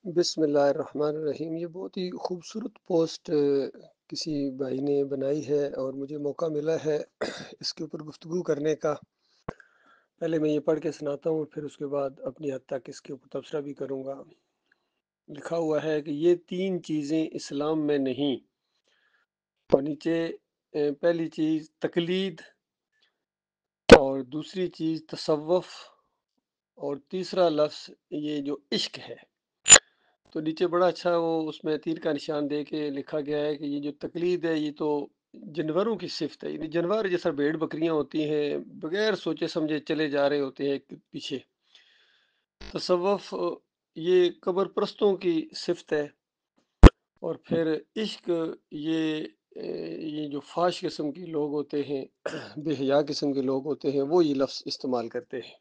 بسم اللہ الرحمن الرحیم۔ یہ بہت ہی خوبصورت پوسٹ کسی بھائی نے بنائی ہے اور مجھے موقع ملا ہے اس کے اوپر گفتگو کرنے کا۔ پہلے میں یہ پڑھ کے سناتا ہوں، پھر اس کے بعد اپنی حد تک اس کے اوپر تبصرہ بھی کروں گا۔ لکھا ہوا ہے کہ یہ تین چیزیں اسلام میں نہیں، اور نیچے پہلی چیز تقلید، اور دوسری چیز تصوف، اور تیسرا لفظ یہ جو عشق ہے۔ تو نیچے بڑا اچھا وہ اس میں تیر کا نشان دے کے لکھا گیا ہے کہ یہ جو تقلید ہے یہ تو جانوروں کی صفت ہے، یعنی جانور جیسا بھیڑ بکریاں ہوتی ہیں بغیر سوچے سمجھے چلے جا رہے ہوتے ہیں ایک پیچھے۔ تصوف یہ قبر پرستوں کی صفت ہے، اور پھر عشق یہ جو فاش قسم کے لوگ ہوتے ہیں، بے حیا قسم کے لوگ ہوتے ہیں، وہ یہ لفظ استعمال کرتے ہیں۔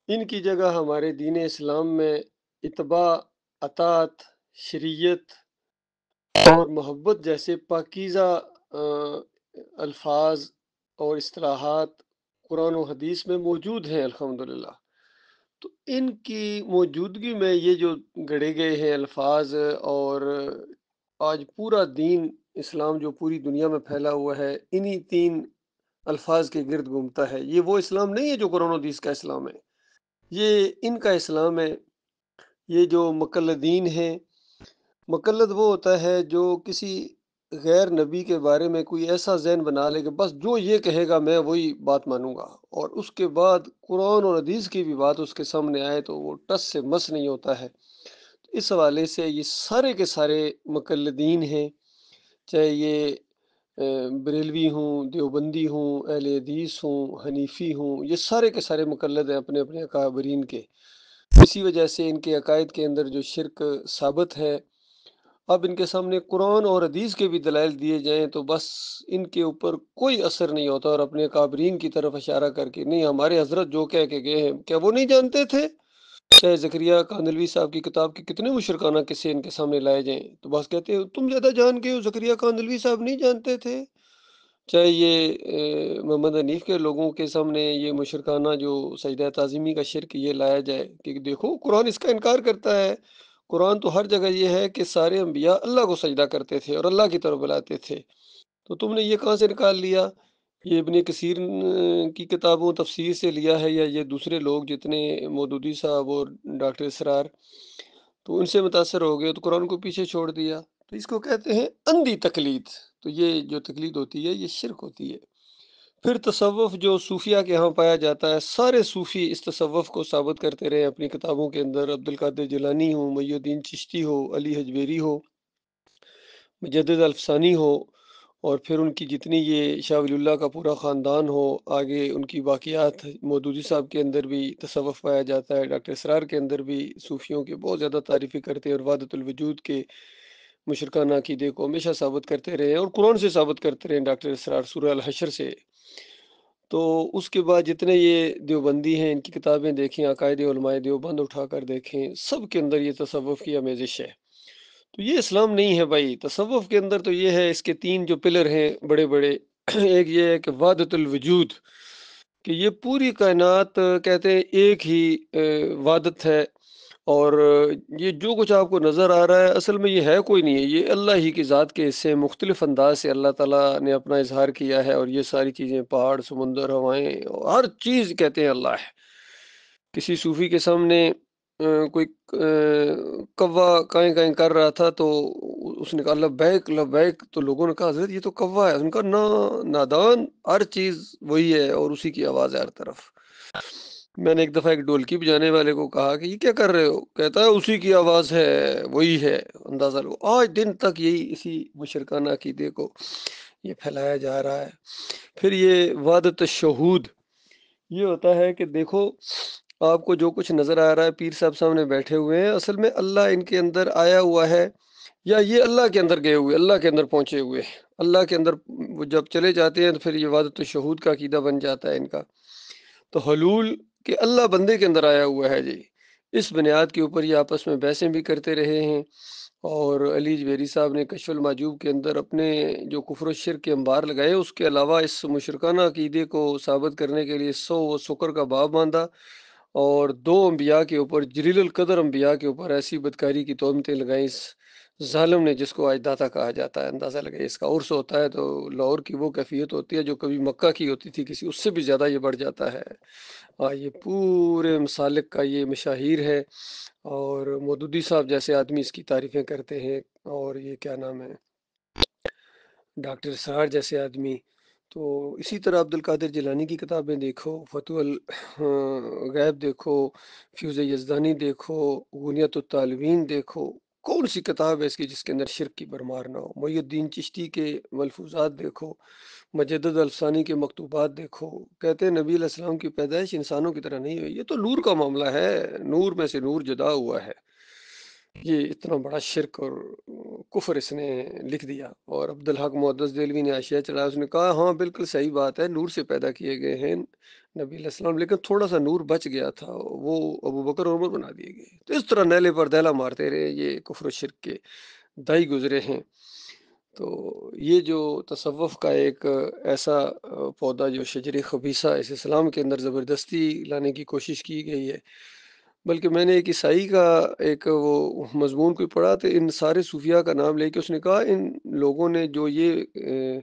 ان کی جگہ ہمارے دین اسلام میں اتباع، اطاعت، شریعت اور محبت جیسے پاکیزہ الفاظ اور اصطلاحات قرآن و حدیث میں موجود ہیں الحمدللہ۔ تو ان کی موجودگی میں یہ جو گڑے گئے ہیں الفاظ، اور آج پورا دین اسلام جو پوری دنیا میں پھیلا ہوا ہے انہی تین الفاظ کے گرد گھومتا ہے۔ یہ وہ اسلام نہیں ہے جو قرآن و حدیث کا اسلام ہے، یہ ان کا اسلام ہے۔ یہ جو مقلدین ہیں، مقلد وہ ہوتا ہے جو کسی غیر نبی کے بارے میں کوئی ایسا ذہن بنا لے کہ بس جو یہ کہے گا میں وہی بات مانوں گا، اور اس کے بعد قرآن اور حدیث کی بھی بات اس کے سامنے آئے تو وہ ٹس سے مس نہیں ہوتا ہے۔ اس حوالے سے یہ سارے کے سارے مقلدین ہیں، چاہے یہ بریلوی ہوں، دیوبندی ہوں، اہل حدیث ہوں، حنیفی ہوں، یہ سارے کے سارے مقلد ہیں اپنے اپنے اکابرین کے۔ اسی وجہ سے ان کے عقائد کے اندر جو شرک ثابت ہے، اب ان کے سامنے قرآن اور حدیث کے بھی دلائل دیے جائیں تو بس ان کے اوپر کوئی اثر نہیں ہوتا، اور اپنے اکابرین کی طرف اشارہ کر کے نہیں ہمارے حضرت جو کہہ کے گئے ہیں کیا وہ نہیں جانتے تھے؟ چاہے زکریا کاندلوی صاحب کی کتاب کے کتنے مشرکانہ قصے ان کے سامنے لائے جائیں تو بس کہتے ہیں تم زیادہ جان کے ہو، زکریا کاندلوی صاحب نہیں جانتے تھے۔ چاہے یہ محمد حنیف کے لوگوں کے سامنے یہ مشرکانہ جو سجدہ تعظیمی کا شرک یہ لایا جائے کہ دیکھو قرآن اس کا انکار کرتا ہے، قرآن تو ہر جگہ یہ ہے کہ سارے انبیاء اللہ کو سجدہ کرتے تھے اور اللہ کی طرف بلاتے تھے، تو تم نے یہ کہاں سے نکال لیا؟ یہ ابن کثیر کی کتابوں تفسیر سے لیا ہے، یا یہ دوسرے لوگ جتنے مودودی صاحب اور ڈاکٹر اسرار، تو ان سے متاثر ہو گئے تو قرآن کو پیچھے چھوڑ دیا؟ تو اس کو کہتے ہیں اندھی تقلید۔ تو یہ جو تقلید ہوتی ہے یہ شرک ہوتی ہے۔ پھر تصوف جو صوفیہ کے ہاں پایا جاتا ہے، سارے صوفی اس تصوف کو ثابت کرتے رہے اپنی کتابوں کے اندر، عبد القادر جیلانی ہو، محی الدین چشتی ہو، علی حجویری ہو، مجدد الفسانی ہو، اور پھر ان کی جتنی یہ شاہ ولی اللہ کا پورا خاندان ہو، آگے ان کی باقیات مودودی صاحب کے اندر بھی تصوف پایا جاتا ہے، ڈاکٹر اسرار کے اندر بھی صوفیوں کے بہت زیادہ تعریفیں کرتے ہیں، اور وحدت الوجود کے مشرکانہ عقیدے کو ہمیشہ ثابت کرتے رہے ہیں، اور قرآن سے ثابت کرتے رہے ہیں ڈاکٹر اسرار سورہ الحشر سے۔ تو اس کے بعد جتنے یہ دیوبندی ہیں ان کی کتابیں دیکھیں، عقائد علماء دیوبند اٹھا کر دیکھیں، سب کے اندر یہ تصوف کی آمیزش ہے۔ تو یہ اسلام نہیں ہے بھائی۔ تصوف کے اندر تو یہ ہے، اس کے تین جو پلر ہیں بڑے بڑے، ایک یہ ہے کہ وحدت الوجود، کہ یہ پوری کائنات کہتے ہیں ایک ہی وحدت ہے، اور یہ جو کچھ آپ کو نظر آ رہا ہے اصل میں یہ ہے کوئی نہیں ہے، یہ اللہ ہی کی ذات کے حصے مختلف انداز سے اللہ تعالیٰ نے اپنا اظہار کیا ہے، اور یہ ساری چیزیں پہاڑ، سمندر، ہوائیں، ہر چیز کہتے ہیں اللہ ہے۔ کسی صوفی کے سامنے کوئی کوا کائیں کائیں کر رہا تھا تو اس نے کہا لبیک لبیک، تو لوگوں نے کہا حضرت یہ تو کوا ہے، ان کا نادان، ہر چیز وہی ہے اور اسی کی آواز ہے ہر طرف۔ میں نے ایک دفعہ ایک ڈھولکی بجانے والے کو کہا کہ یہ کیا کر رہے ہو؟ کہتا ہے اسی کی آواز ہے، وہی ہے۔ اندازہ لو آج دن تک یہی اسی مشرکانہ عقیدے کو یہ پھیلایا جا رہا ہے۔ پھر یہ وحدت الشہود، یہ ہوتا ہے کہ دیکھو آپ کو جو کچھ نظر آ رہا ہے، پیر صاحب سامنے بیٹھے ہوئے ہیں، اصل میں اللہ ان کے اندر آیا ہوا ہے، یا یہ اللہ کے اندر گئے ہوئے، اللہ کے اندر پہنچے ہوئے، اللہ کے اندر وہ جب چلے جاتے ہیں تو پھر یہ وحدت الشہود کا عقیدہ بن جاتا ہے ان کا۔ تو حلول کہ اللہ بندے کے اندر آیا ہوا ہے جی، اس بنیاد کے اوپر یہ آپس میں بحثیں بھی کرتے رہے ہیں، اور علی جویری صاحب نے کشف المحجوب کے اندر اپنے جو کفر و شرک کے انبار لگائے، اس کے علاوہ اس مشرکانہ عقیدے کو ثابت کرنے کے لیے 100 و سکر کا باب باندھا، اور 2 انبیاء کے اوپر، جلیل القدر انبیاء کے اوپر ایسی بدکاری کی تہمتیں لگائیں اس ظالم نے، جس کو آج داتا کہا جاتا ہے۔ اندازہ لگائیے، اس کا عرس ہوتا ہے تو لاہور کی وہ کیفیت ہوتی ہے جو کبھی مکہ کی ہوتی تھی، کسی اس سے بھی زیادہ یہ بڑھ جاتا ہے۔ یہ پورے مسالک کا یہ مشاہیر ہے، اور مودودی صاحب جیسے آدمی اس کی تعریفیں کرتے ہیں، اور یہ کیا نام ہے، ڈاکٹر سہار جیسے آدمی۔ تو اسی طرح عبد القادر جیلانی کی کتابیں دیکھو، فتح الغیب دیکھو، فیوز یزدانی دیکھو، غنیت الطالبین دیکھو، کون سی کتاب ہے اس کی جس کے اندر شرک کی بھرمار نہ ہو؟ محی الدین چشتی کے ملفوظات دیکھو، مجدد الفسانی کے مکتوبات دیکھو، کہتے ہیں نبی علیہ السلام کی پیدائش انسانوں کی طرح نہیں ہوئی، یہ تو نور کا معاملہ ہے، نور میں سے نور جدا ہوا ہے۔ یہ اتنا بڑا شرک اور کفر اس نے لکھ دیا۔ اور عبدالحق محدث دہلوی نے عاشیہ چڑھایا، اس نے کہا ہاں بالکل صحیح بات ہے، نور سے پیدا کیے گئے ہیں نبی علیہ السلام، لیکن تھوڑا سا نور بچ گیا تھا، وہ ابو بکر اور عمر بنا دیے گئے۔ تو اس طرح نیلے پر دیلا مارتے رہے، یہ کفر و شرک کے دائی گزرے ہیں۔ تو یہ جو تصوف کا ایک ایسا پودا جو شجر خبیثہ اس اسلام کے اندر زبردستی لانے کی کوشش کی گئی ہے، بلکہ میں نے ایک عیسائی کا ایک وہ مضمون کوئی پڑھا تو ان سارے صوفیاء کا نام لے کے اس نے کہا ان لوگوں نے جو یہ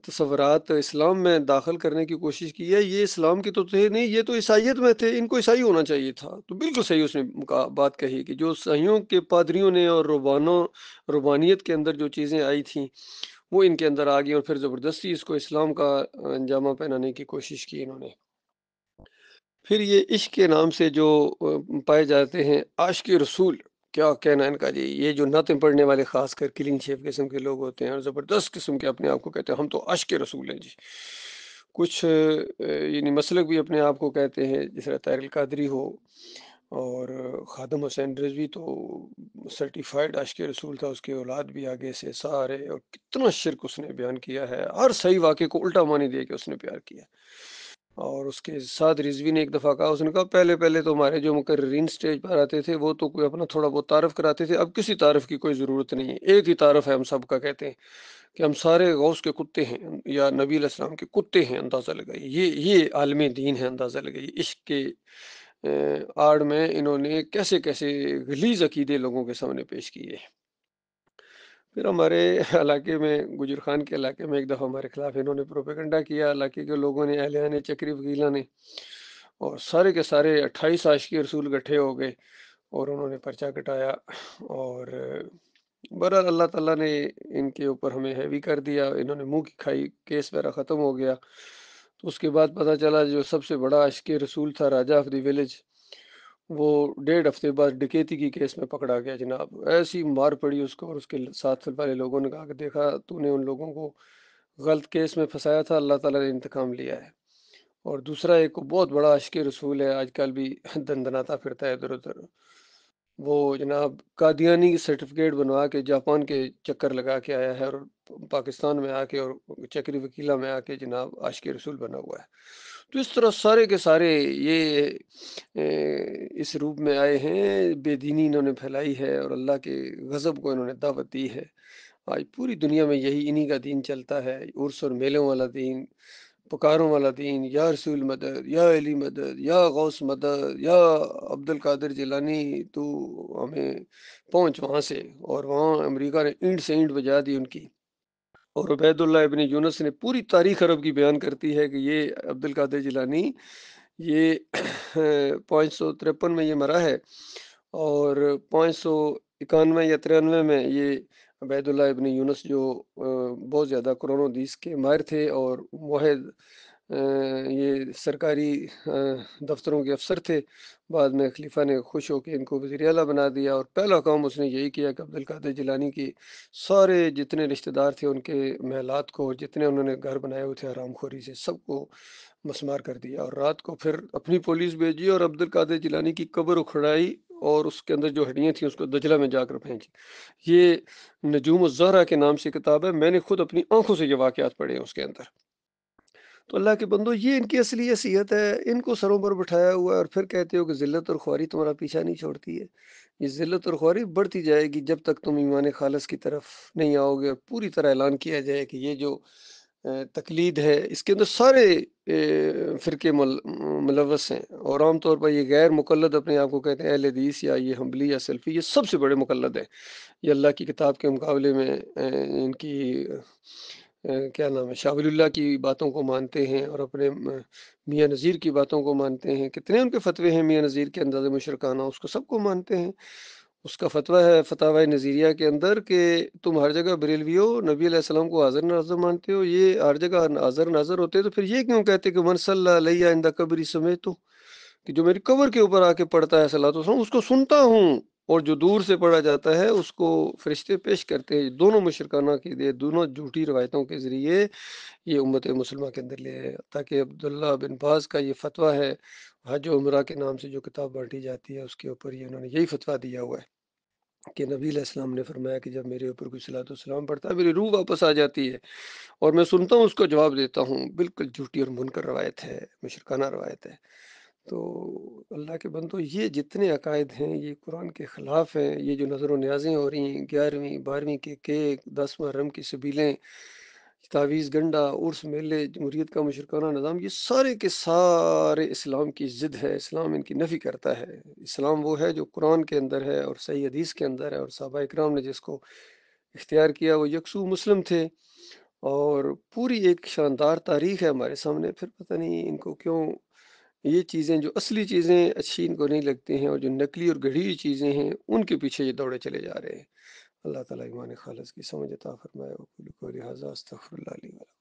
تصورات اسلام میں داخل کرنے کی کوشش کی ہے، یہ اسلام کے تو تھے نہیں، یہ تو عیسائیت میں تھے، ان کو عیسائی ہونا چاہیے تھا۔ تو بالکل صحیح اس نے بات کہی کہ جو عیسائیوں کے پادریوں نے اور روبانیت کے اندر جو چیزیں آئی تھیں وہ ان کے اندر آ گئی، اور پھر زبردستی اس کو اسلام کا انجامہ پہنانے کی کوشش کی انہوں نے۔ پھر یہ عشق کے نام سے جو پائے جاتے ہیں عاشق رسول، کیا کہنا ہے ان کا جی، یہ جو نعتیں پڑھنے والے خاص کر کلین شیف قسم کے لوگ ہوتے ہیں اور زبردست قسم کے اپنے آپ کو کہتے ہیں ہم تو عاشق رسول ہیں جی۔ کچھ یعنی مسلک بھی اپنے آپ کو کہتے ہیں، جس طرح طاہر القادری ہو، اور خادم حسین رضوی تو سرٹیفائیڈ عاشق رسول تھا، اس کے اولاد بھی آگے سے سارے، اور کتنا شرک اس نے بیان کیا ہے، ہر صحیح واقعے کو الٹا معنی دے کے اس نے پیار کیا۔ اور اس کے ساتھ رضوی نے ایک دفعہ کہا، اس نے کہا پہلے پہلے تو ہمارے جو مقررین سٹیج پر آتے تھے وہ تو کوئی اپنا تھوڑا بہت تعارف کراتے تھے، اب کسی تعارف کی کوئی ضرورت نہیں ہے، ایک ہی تعارف ہے ہم سب کا، کہتے ہیں کہ ہم سارے غوث کے کتے ہیں یا نبی علیہ السلام کے کتے ہیں۔ اندازہ لگائیے، یہ عالم دین ہے، اندازہ لگائیے عشق کے آڑ میں انہوں نے کیسے کیسے غلیظ عقیدے لوگوں کے سامنے پیش کیے۔ پھر ہمارے علاقے میں، گجر خان کے علاقے میں، ایک دفعہ ہمارے خلاف انہوں نے پروپیگنڈا کیا، علاقے کے لوگوں نے، اہلیہ نے، چکری وکیلہ نے، اور سارے کے سارے 28 عاشق رسول اکٹھے ہو گئے اور انہوں نے پرچہ کٹایا، اور بہرحال اللہ تعالیٰ نے ان کے اوپر ہمیں ہیوی کر دیا، انہوں نے منہ کی کھائی، کیس میرا ختم ہو گیا۔ تو اس کے بعد پتہ چلا جو سب سے بڑا عاشق رسول تھا، راجہ آف دی ولیج، وہ 1.5 ہفتے بعد ڈکیتی کی کیس میں پکڑا گیا جناب۔ ایسی مار پڑی اس کو، اور اس کے ساتھ والے لوگوں نے کہا کہ دیکھا تو نے ان لوگوں کو غلط کیس میں پھنسایا تھا، اللہ تعالیٰ نے انتقام لیا ہے۔ اور دوسرا ایک بہت بڑا عاشق رسول ہے، آج کل بھی دندناتا پھرتا ہے ادھر ادھر، وہ جناب قادیانی کی سرٹیفکیٹ بنوا کے جاپان کے چکر لگا کے آیا ہے، اور پاکستان میں آ کے اور چکری وکیلا میں آ کے جناب عاشق رسول بنا ہوا ہے۔ تو اس طرح سارے کے سارے یہ اس روپ میں آئے ہیں، بے دینی انہوں نے پھیلائی ہے اور اللہ کے غضب کو انہوں نے دعوت دی ہے۔ آج پوری دنیا میں یہی انہی کا دین چلتا ہے، عرس اور میلوں والا دین، پکاروں والا دین، یا رسول مدد، یا علی مدد، یا غوث مدد، یا عبد القادر جیلانی تو ہمیں پہنچ وہاں سے، اور وہاں امریکہ نے اینٹ سے اینٹ بجا دی ان کی۔ اور عبید اللہ ابن یونس نے پوری تاریخ عرب کی بیان کرتی ہے کہ یہ عبد القادر جیلانی یہ 553 میں یہ مرا ہے، اور 591 یا 93 میں یہ عبید اللہ ابن یونس جو بہت زیادہ قرآن و حدیث کے ماہر تھے اور موحد، یہ سرکاری دفتروں کے افسر تھے، بعد میں خلیفہ نے خوش ہو کے ان کو وزیر اعلیٰ بنا دیا، اور پہلا کام اس نے یہی کیا کہ عبد القادر جیلانی کی سارے جتنے رشتہ دار تھے ان کے محلات کو، جتنے انہوں نے گھر بنائے ہوئے تھے حرام خوری سے، سب کو مسمار کر دیا، اور رات کو پھر اپنی پولیس بھیجی اور عبد القادر جیلانی کی قبر اکھڑائی، اور اس کے اندر جو ہڈیاں تھیں اس کو دجلہ میں جا کر پھینکی۔ یہ نجوم الزہرا کے نام سے کتاب ہے، میں نے خود اپنی آنکھوں سے یہ واقعات پڑھے ہیں اس کے اندر۔ تو اللہ کے بندو، یہ ان کی اصلی حیثیت ہے، ان کو سروں پر بٹھایا ہوا ہے، اور پھر کہتے ہو کہ ذلت اور خواری تمہارا پیچھا نہیں چھوڑتی ہے۔ یہ ذلت اور خواری بڑھتی جائے گی جب تک تم ایمان خالص کی طرف نہیں آؤ گے، اور پوری طرح اعلان کیا جائے کہ یہ جو تقلید ہے، اس کے اندر سارے فرقے ملوث ہیں، اور عام طور پر یہ غیر مقلد اپنے آپ کو کہتے ہیں، اہل حدیث یا یہ حنبلی یا سلفی، یہ سب سے بڑے مقلد ہیں۔ یہ اللہ کی کتاب کے مقابلے میں ان کی کیا نام ہے، شاہ ولی اللہ کی باتوں کو مانتے ہیں، اور اپنے میاں نذیر کی باتوں کو مانتے ہیں۔ کتنے ان کے فتوے ہیں میاں نذیر کے انداز مشرکانہ، اس کو سب کو مانتے ہیں۔ اس کا فتویٰ ہے فتاوی نظیریہ کے اندر کہ تم ہر جگہ بریلوی ہو، نبی علیہ السلام کو حاضر ناظر مانتے ہو، یہ ہر جگہ حاضر ناظر ہوتے تو پھر یہ کیوں کہتے کہ من صلی علیہ عند قبری سمیت، کہ جو میری قبر کے اوپر آ کے پڑھتا ہے صلاۃ وسلام اس کو سنتا ہوں، اور جو دور سے پڑھا جاتا ہے اس کو فرشتے پیش کرتے ہیں۔ دونوں مشرکانہ کی دے دونوں جھوٹی روایتوں کے ذریعے یہ امت مسلمہ کے اندر لے آئے، تاکہ عبداللہ بن باز کا یہ فتویٰ ہے حج و عمرہ کے نام سے جو کتاب بانٹی جاتی ہے، اس کے اوپر یہ انہوں نے یہی فتویٰ دیا ہوا ہے کہ نبی علیہ السلام نے فرمایا کہ جب میرے اوپر کوئی صلاۃ والسلام پڑھتا ہے میری روح واپس آ جاتی ہے، اور میں سنتا ہوں، اس کا جواب دیتا ہوں۔ بالکل جھوٹی اور منکر روایت ہے، مشرکانہ روایت ہے۔ تو اللہ کے بندو، یہ جتنے عقائد ہیں یہ قرآن کے خلاف ہیں۔ یہ جو نظر و نیازیں ہو رہی ہیں، 11ویں 12ویں کے کیک، 10 محرم کی سبیلیں، تعویذ گنڈا، عرس میلے، جمہوریت کا مشرکانہ نظام، یہ سارے کے سارے اسلام کی ضد ہے۔ اسلام ان کی نفی کرتا ہے۔ اسلام وہ ہے جو قرآن کے اندر ہے اور صحیح حدیث کے اندر ہے، اور صحابہ اکرام نے جس کو اختیار کیا وہ یکسو مسلم تھے، اور پوری ایک شاندار تاریخ ہے ہمارے سامنے۔ پھر پتہ نہیں ان کو کیوں یہ چیزیں، جو اصلی چیزیں اچھی ان کو نہیں لگتی ہیں، اور جو نقلی اور گڑھی ہوئی چیزیں ہیں ان کے پیچھے یہ دوڑے چلے جا رہے ہیں۔ اللہ تعالیٰ ایمان خالص کی سمجھ عطا فرمائے۔ وقول قولی ھذا استغفر اللہ لی ولکم۔